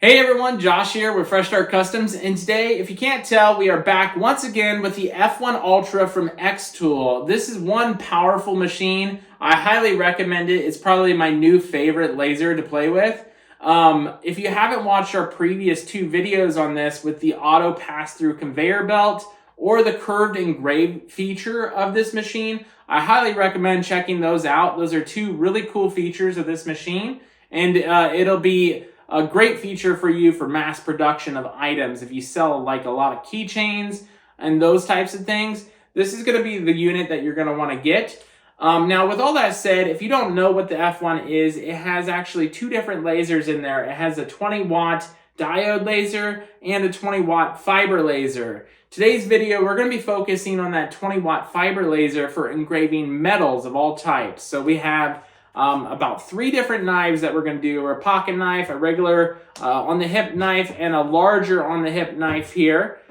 Hey everyone, Josh here with Fresh Start Customs, and today, if you can't tell, we are back once again with the F1 Ultra from xTool. This is one powerful machine. I highly recommend it. It's probably my new favorite laser to play with. If you haven't watched our previous two videos on this with the auto pass-through conveyor belt or the curved engrave feature of this machine, I highly recommend checking those out. Those are two really cool features of this machine, and it'll be a great feature for you for mass production of items. If you sell like a lot of keychains and those types of things, this is going to be the unit that you're going to want to get. Now, with all that said, if you don't know what the F1 is, it has actually two different lasers in there. It has a 20-watt diode laser and a 20-watt fiber laser. Today's video, we're going to be focusing on that 20-watt fiber laser for engraving metals of all types. So we have about 3 different knives that we're going to do. A pocket knife, a regular on the hip knife, and a larger on the hip knife here.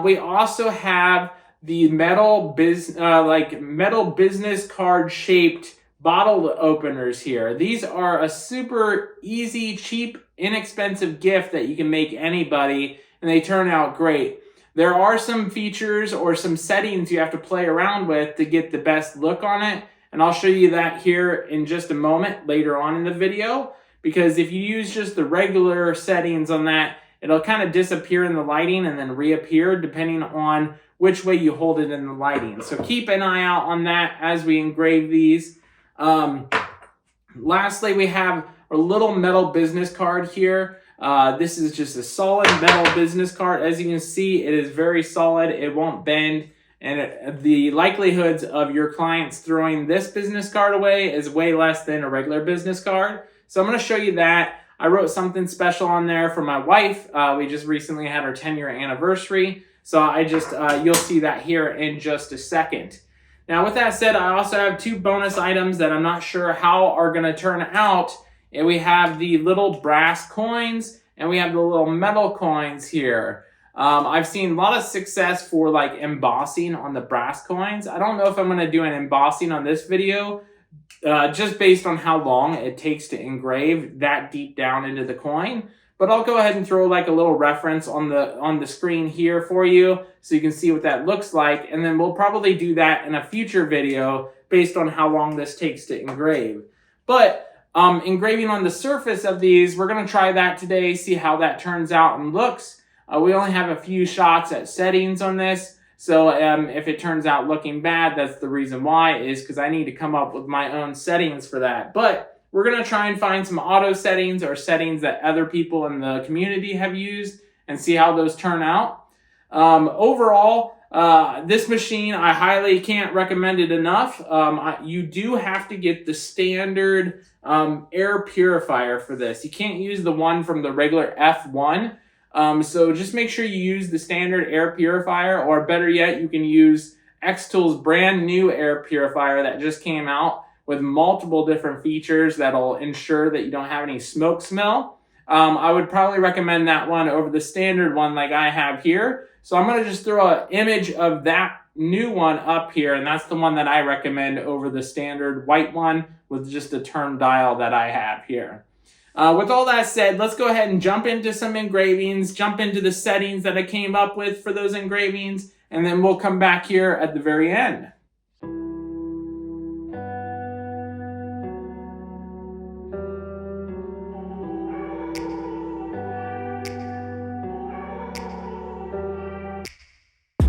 We also have the metal business card shaped bottle openers here. These are a super easy, cheap, inexpensive gift that you can make anybody, and they turn out great. There are some features or some settings you have to play around with to get the best look on it. And I'll show you that here in just a moment later on in the video, because if you use just the regular settings on that, it'll kind of disappear in the lighting and then reappear depending on which way you hold it in the lighting. So keep an eye out on that as we engrave these. Lastly, we have a little metal business card here. This is just a solid metal business card. As you can see, it is very solid. It won't bend. And the likelihoods of your clients throwing this business card away is way less than a regular business card. So I'm going to show you that. I wrote something special on there for my wife. We just recently had our 10-year anniversary. So you'll see that here in just a second. Now, with that said, I also have 2 bonus items that I'm not sure how are going to turn out. And we have the little brass coins and we have the little metal coins here. I've seen a lot of success for like embossing on the brass coins. I don't know if I'm going to do an embossing on this video, just based on how long it takes to engrave that deep down into the coin. But I'll go ahead and throw like a little reference on the screen here for you so you can see what that looks like. And then we'll probably do that in a future video based on how long this takes to engrave. But engraving on the surface of these, we're going to try that today, see how that turns out and looks. We only have a few shots at settings on this, so if it turns out looking bad, that's the reason why, is because I need to come up with my own settings for that. But we're going to try and find some auto settings or settings that other people in the community have used and see how those turn out. Overall, this machine, I highly can't recommend it enough. You do have to get the standard air purifier for this. You can't use the one from the regular F1. So just make sure you use the standard air purifier, or better yet, you can use xTool's brand new air purifier that just came out with multiple different features that'll ensure that you don't have any smoke smell. I would probably recommend that one over the standard one like I have here. So I'm going to just throw an image of that new one up here, and that's the one that I recommend over the standard white one with just the turn dial that I have here. With all that said, let's go ahead and jump into some engravings, jump into the settings that I came up with for those engravings, and then we'll come back here at the very end.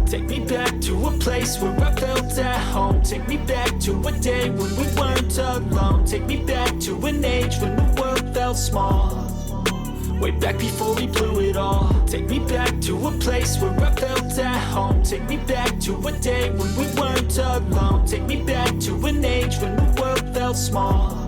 Take me back to a place where I felt at home. Take me back to a day when we weren't alone. Take me back to an age when the world felt small. Way back before we blew it all. Take me back to a place where I felt at home. Take me back to a day when we weren't alone. Take me back to an age when the world felt small.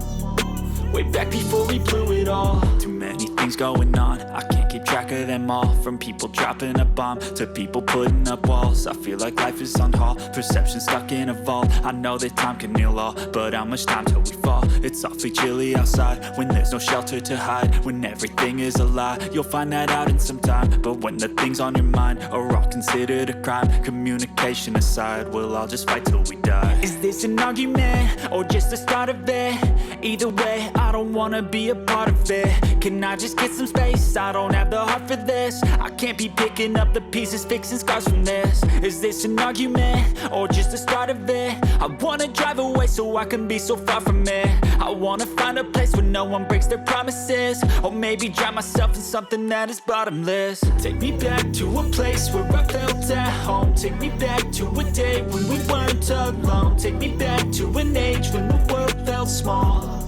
Way back before we blew it all. Too many things going on, I can't keep track of them all. From people dropping a bomb to people putting up walls. I feel like life is on hold, perception stuck in a vault. I know that time can heal all, but how much time till we fall? It's awfully chilly outside when there's no shelter to hide. When everything is a lie, you'll find that out in some time. But when the things on your mind are all considered a crime, communication aside, we'll all just fight till we die. Is this an argument or just the start of it? Either way, I don't wanna be a part of it. Can I just get some space? I don't have the heart for this. I can't be picking up the pieces, fixing scars from this. Is this an argument, or just the start of it? I wanna drive away so I can be so far from it. I wanna find a place where no one breaks their promises, or maybe drown myself in something that is bottomless. Take me back to a place where I felt at home. Take me back to a day when we weren't alone. Take me back to an age when the world felt small,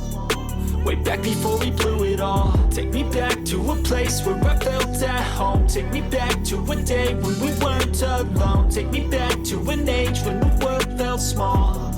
way back before we blew it all. Take me back to a place where I felt at home. Take me back to a day when we weren't alone. Take me back to an age when the world felt small,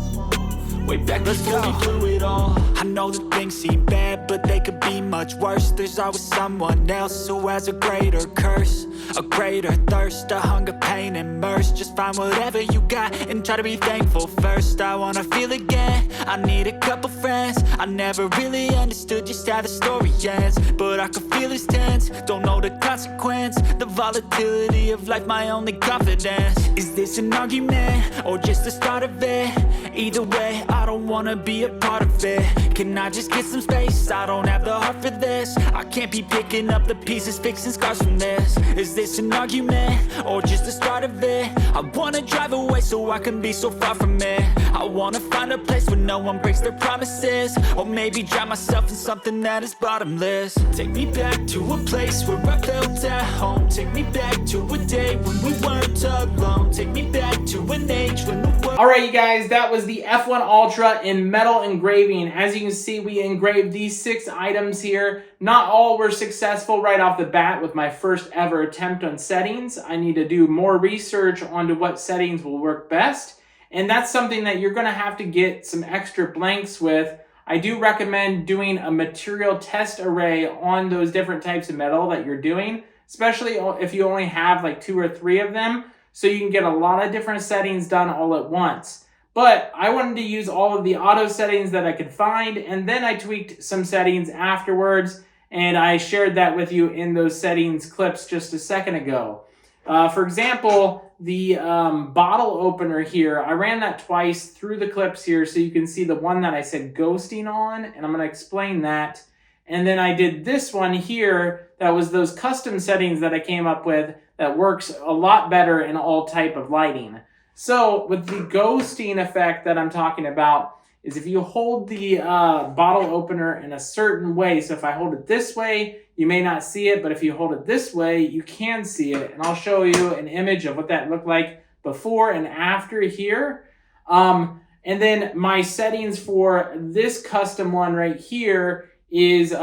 way back before we blew it all. I know that things seem bad, but they could be much worse. There's always someone else who has a greater curse, a greater thirst, a hunger, pain, and mercy. Just find whatever you got and try to be thankful first. I wanna feel again, I need a couple friends. I never really understood just how the story ends, but I can feel it's tense, don't know the consequence. The volatility of life, my only confidence. Is this an argument, or just the start of it? Either way, I don't wanna be a part of it. Can I just get some space? I don't have the heart for this. I can't be picking up the pieces, fixing scars from this. Is this an argument, or just the start of it? I wanna drive away so I can be so far from it. I wanna find a place where no one breaks their promises, or maybe drown myself in something that is bottomless. Take me back to a place where I felt at home. Take me back to a day when we weren't alone. Take me back to an age when the world... All right, you guys, that was the F1 Ultra in metal engraving. As you can see, we engraved these 6 items here. Not all were successful right off the bat with my first ever attempt on settings. I need to do more research onto what settings will work best. And that's something that you're going to have to get some extra blanks with. I do recommend doing a material test array on those different types of metal that you're doing, especially if you only have like 2 or 3 of them, so you can get a lot of different settings done all at once. But I wanted to use all of the auto settings that I could find, and then I tweaked some settings afterwards, and I shared that with you in those settings clips just a second ago. For example, the bottle opener here, I ran that twice through the clips here so you can see the one that I said ghosting on, and I'm going to explain that. And then I did this one here that was those custom settings that I came up with that works a lot better in all type of lighting. So with the ghosting effect that I'm talking about is if you hold the bottle opener in a certain way. So if I hold it this way, you may not see it, but if you hold it this way, you can see it. And I'll show you an image of what that looked like before and after here. And then my settings for this custom one right here is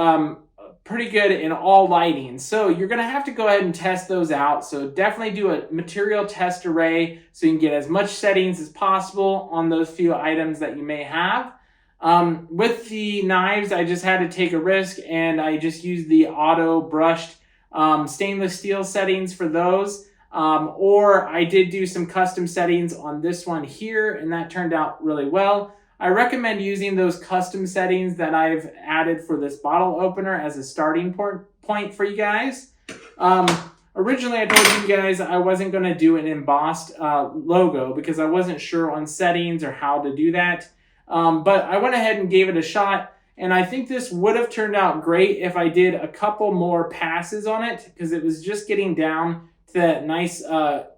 pretty good in all lighting. So you're going to have to go ahead and test those out. So definitely do a material test array so you can get as much settings as possible on those few items that you may have. With the knives, I just had to take a risk and I just used the auto brushed stainless steel settings for those. Or I did do some custom settings on this one here, and that turned out really well. I recommend using those custom settings that I've added for this bottle opener as a starting point for you guys. Originally, I told you guys I wasn't going to do an embossed logo because I wasn't sure on settings or how to do that. But I went ahead and gave it a shot, and I think this would have turned out great if I did a couple more passes on it because it was just getting down to that nice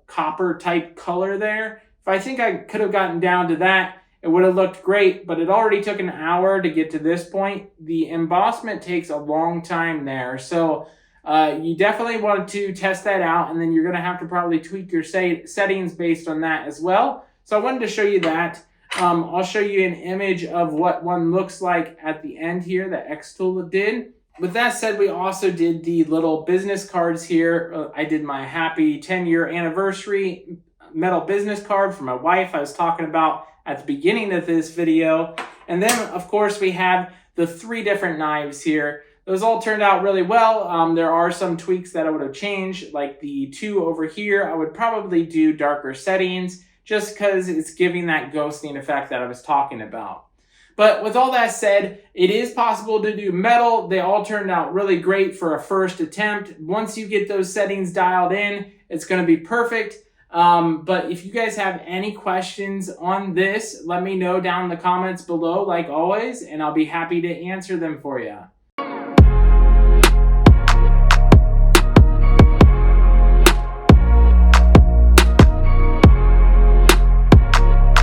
copper type color there. If I think I could have gotten down to that, it would have looked great, but it already took an hour to get to this point. The embossment takes a long time there. So you definitely want to test that out, and then you're going to have to probably tweak your settings based on that as well. So I wanted to show you that. I'll show you an image of what one looks like at the end here that xTool did. With that said, we also did the little business cards here. I did my happy 10-year anniversary metal business card for my wife I was talking about at the beginning of this video. And then, of course, we have the 3 different knives here. Those all turned out really well. There are some tweaks that I would have changed, like the 2 over here. I would probably do darker settings just because it's giving that ghosting effect that I was talking about. But with all that said, it is possible to do metal. They all turned out really great for a first attempt. Once you get those settings dialed in, it's going to be perfect. But if you guys have any questions on this, let me know down in the comments below, like always, and I'll be happy to answer them for you.